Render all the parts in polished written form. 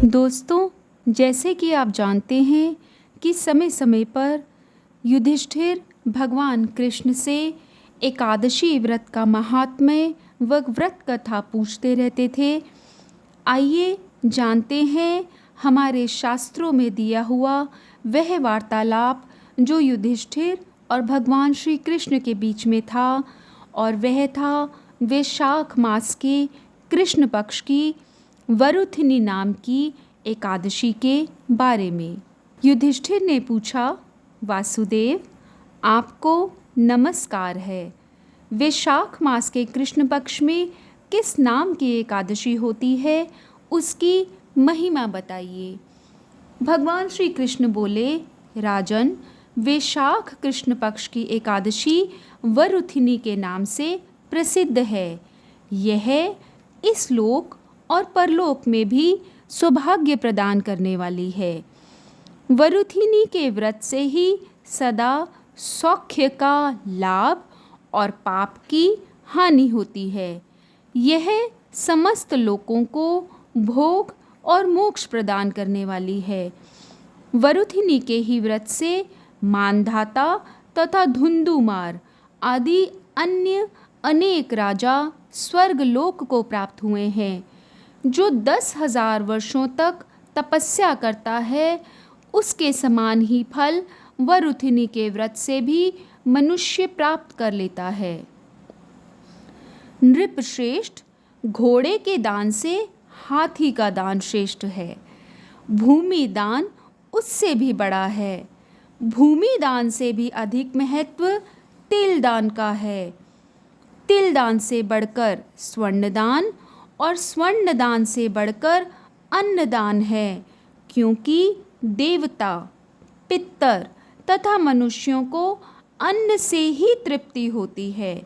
दोस्तों, जैसे कि आप जानते हैं कि समय समय पर युधिष्ठिर भगवान कृष्ण से एकादशी व्रत का महात्म्य व व्रत कथा पूछते रहते थे। आइए जानते हैं हमारे शास्त्रों में दिया हुआ वह वार्तालाप जो युधिष्ठिर और भगवान श्री कृष्ण के बीच में था, और वह था वैशाख मास के कृष्ण पक्ष की वरुथिनी नाम की एकादशी के बारे में। युधिष्ठिर ने पूछा, वासुदेव, आपको नमस्कार है। वैशाख मास के कृष्ण पक्ष में किस नाम की एकादशी होती है, उसकी महिमा बताइए। भगवान श्री कृष्ण बोले, राजन, वैशाख कृष्ण पक्ष की एकादशी वरुथिनी के नाम से प्रसिद्ध है। यह इस लोक और परलोक में भी सौभाग्य प्रदान करने वाली है। वरुथिनी के व्रत से ही सदा सौख्य का लाभ और पाप की हानि होती है। यह समस्त लोकों को भोग और मोक्ष प्रदान करने वाली है। वरुथिनी के ही व्रत से मानधाता तथा धुंधुमार आदि अन्य अनेक राजा स्वर्ग लोक को प्राप्त हुए हैं। जो 10,000 वर्षों तक तपस्या करता है, उसके समान ही फल वरुथिनी के व्रत से भी मनुष्य प्राप्त कर लेता है। नृपश्रेष्ठ, घोड़े के दान से हाथी का दान श्रेष्ठ है। भूमि दान उससे भी बड़ा है। भूमि दान से भी अधिक महत्व तिल दान का है। तिल दान से बढ़कर स्वर्ण दान और स्वर्ण दान से बढ़कर अन्न दान है, क्योंकि देवता, पितर तथा मनुष्यों को अन्न से ही तृप्ति होती है।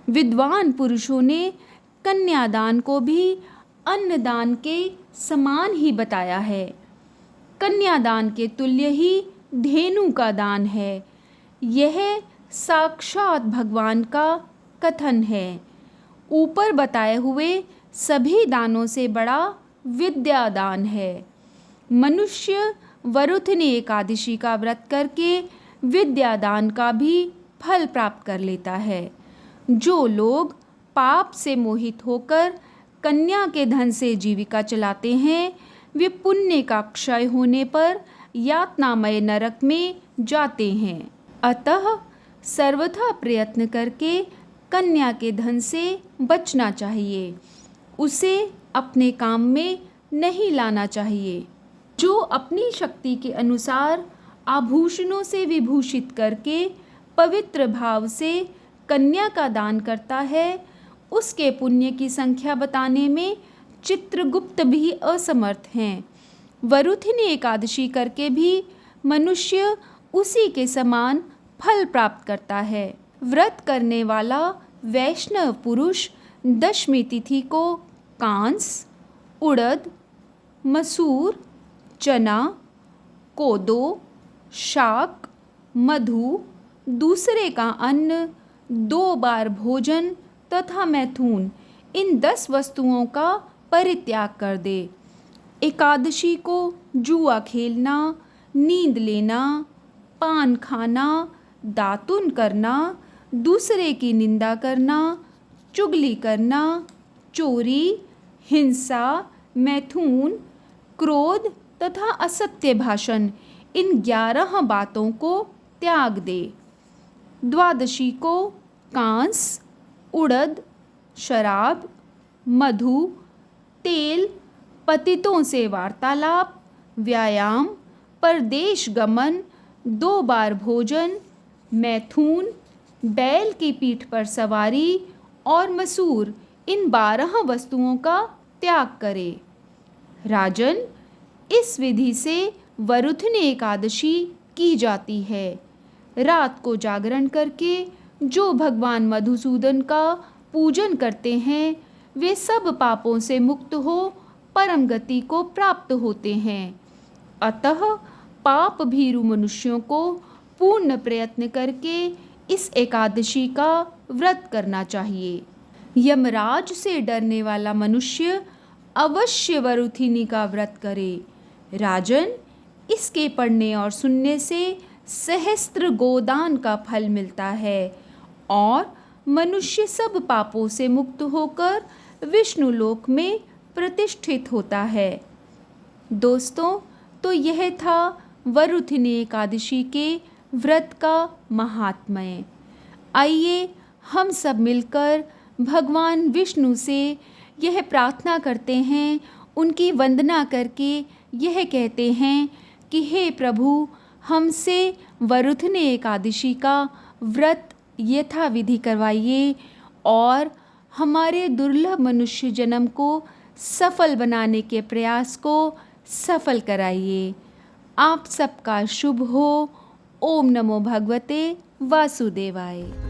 विद्वान पुरुषों ने कन्यादान को भी अन्नदान के समान ही बताया है। कन्यादान के तुल्य ही धेनु का दान है। यह साक्षात भगवान का कथन है। ऊपर बताए हुए सभी दानों से बड़ा विद्या दान है। मनुष्य वरुथिनी एकादशी का व्रत करके विद्या दान का भी फल प्राप्त कर लेता है। जो लोग पाप से मोहित होकर कन्या के धन से जीविका चलाते हैं, वे पुण्य का क्षय होने पर यातनामय नरक में जाते हैं। अतः सर्वथा प्रयत्न करके कन्या के धन से बचना चाहिए। उसे अपने काम में नहीं लाना चाहिए। जो अपनी शक्ति के अनुसार आभूषणों से विभूषित करके पवित्र भाव से कन्या का दान करता है, उसके पुण्य की संख्या बताने में चित्रगुप्त भी असमर्थ हैं। वरुथिनी एकादशी करके भी मनुष्य उसी के समान फल प्राप्त करता है। व्रत करने वाला वैष्णव पुरुष दशमी तिथि को कांस, उड़द, मसूर, चना, कोदो, शाक, मधु, दूसरे का अन्न, 2 बार भोजन तथा मैथुन, इन 10 वस्तुओं का परित्याग कर दे। एकादशी को जुआ खेलना, नींद लेना, पान खाना, दातुन करना, दूसरे की निंदा करना, चुगली करना, चोरी, हिंसा, मैथुन, क्रोध तथा असत्य भाषण, इन 11 बातों को त्याग दे। द्वादशी को कांस, उड़द, शराब, मधु, तेल, पतितों से वार्तालाप, व्यायाम, परदेश गमन, 2 बार भोजन, मैथुन, बैल की पीठ पर सवारी और मसूर, इन 12 वस्तुओं का त्याग करे। राजन, इस विधि से वरुथिनी एकादशी की जाती है। रात को जागरण करके जो भगवान मधुसूदन का पूजन करते हैं, वे सब पापों से मुक्त हो परम गति को प्राप्त होते हैं। अतः पाप भीरु मनुष्यों को पूर्ण प्रयत्न करके इस एकादशी का व्रत करना चाहिए। यमराज से डरने वाला मनुष्य अवश्य वरुथिनी का व्रत करे। राजन, इसके पढ़ने और सुनने से सहस्त्र गोदान का फल मिलता है और मनुष्य सब पापों से मुक्त होकर विष्णु लोक में प्रतिष्ठित होता है। दोस्तों, तो यह था वरुथिनी एकादशी के व्रत का महात्म्य। आइए हम सब मिलकर भगवान विष्णु से यह प्रार्थना करते हैं, उनकी वंदना करके यह कहते हैं कि हे प्रभु, हमसे वरुथिनी एकादशी का व्रत यथाविधि करवाइए और हमारे दुर्लभ मनुष्य जन्म को सफल बनाने के प्रयास को सफल कराइए। आप सबका शुभ हो। ओम नमो भगवते वासुदेवाय।